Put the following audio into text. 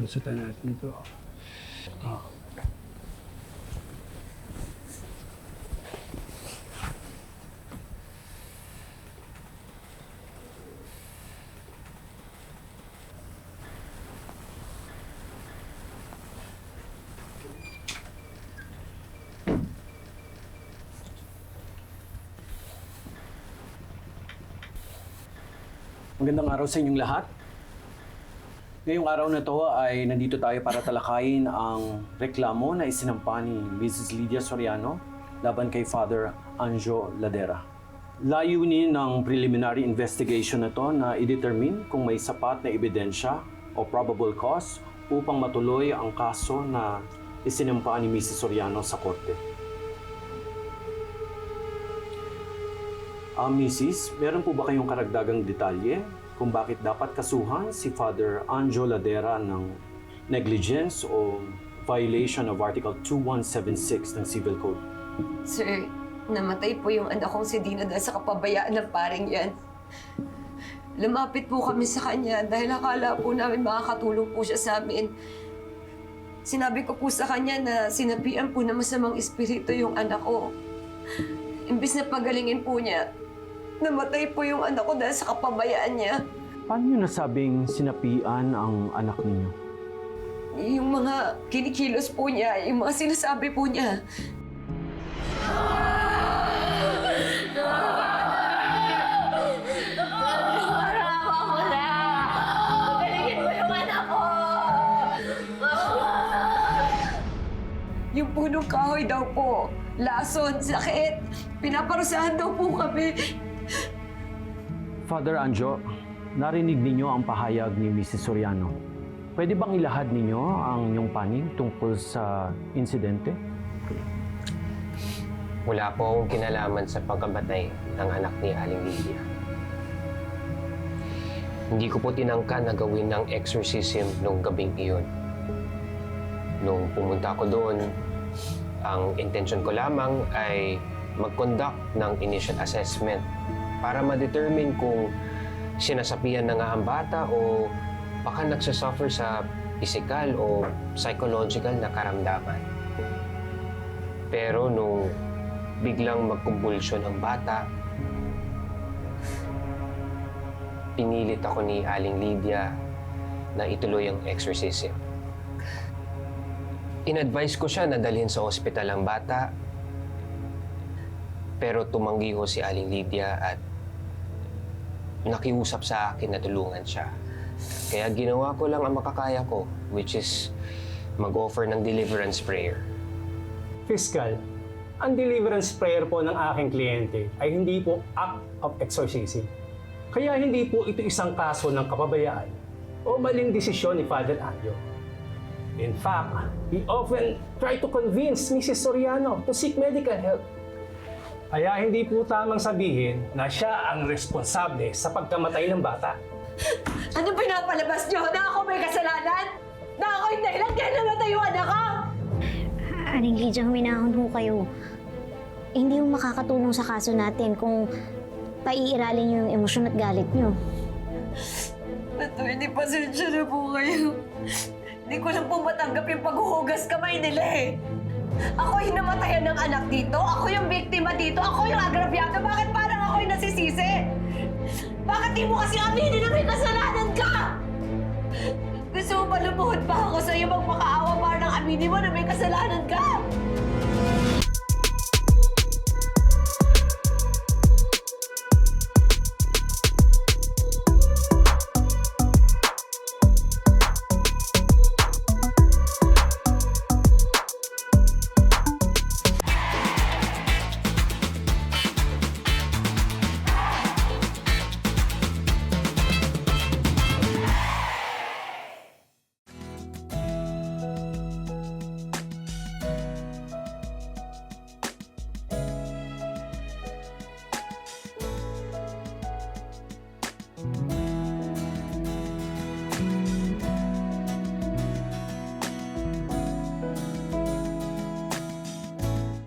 Lusutan natin ito. Ah. Magandang araw sa inyong lahat. Ngayong araw na to ay nandito tayo para talakayin ang reklamo na isinampa ni Mrs. Lydia Soriano laban kay Father Anjo Ladera. Layunin ng preliminary investigation na to na i-determine kung may sapat na ebidensya o probable cause upang matuloy ang kaso na isinampa ni Mrs. Soriano sa korte. Mrs., meron po ba kayong karagdagang detalye kung bakit dapat kasuhan si Father Anjo Ladera ng negligence o violation of Article 2176 ng Civil Code? Sir, namatay po yung anak kong si Dina dahil sa kapabayaan ng paring yan. Lumapit po kami sa kanya dahil akala po namin makakatulong po siya sa amin. Sinabi ko po sa kanya na sinapian po na masamang espiritu yung anak ko. Imbis na pagalingin po niya, namatay po yung anak ko dahil sa kapabayaan niya. Paano niyo nasabing sinapian ang anak ninyo? Yung mga kinikilos po niya, yung mga sinasabi po niya. Marawa mo na! Magaligin mo yung anak ko! Yung punong kahoy daw po, lason, sakit. Pinaparusahan daw po kami. Father Anjo, narinig ninyo ang pahayag ni Mrs. Soriano. Pwede bang ilahad ninyo ang inyong panig tungkol sa insidente? Wala po akong kinalaman sa pagkamatay ng anak ni Aling Lydia. Hindi ko po tinangka na gawin ng exorcism nung gabing iyon. Nung pumunta ko doon, ang intention ko lamang ay mag-conduct ng initial assessment para ma-determine kung sinasapian na nga ang bata o baka nagsasuffer sa physical o psychological na karamdaman. Pero nung biglang magkumbulsyon ang bata, pinilit ako ni Aling Lydia na ituloy ang exorcism. In-advise ko siya na dalhin sa ospital ang bata, pero tumanggi ho si Aling Lydia at nakiusap sa akin na tulungan siya. Kaya ginawa ko lang ang makakaya ko, which is mag-offer ng deliverance prayer. Fiscal, ang deliverance prayer po ng aking kliyente ay hindi po act of exorcism. Kaya hindi po ito isang kaso ng kapabayaan o maling desisyon ni Father Anjo. In fact, he often tried to convince Mrs. Soriano to seek medical help. Kaya hindi po tamang sabihin na siya ang responsable sa pagkamatay ng bata. Ano pinapalabas niyo? Na ako may kasalanan? Na ako yung dahilan kaya namatay yung anak ko? Aling Lydia, huminahon ho kayo. Hindi ho makakatulong sa kaso natin kung paiiralin niyo yung emosyon at galit niyo. Attorney, pasensya na po kayo. Hindi ko lang po matanggap yung paghuhugas kamay nila eh. Ako yung namatayan ng anak dito. Ako yung biktima dito. Ako yung agrabyado. Bakit parang ako yung nasisisi? Bakit di mo kasi aminin na may kasalanan ka? Gusto mo ba lumuhod pa ako sa'yo magmakaawa para nang aminin mo na may kasalanan ka?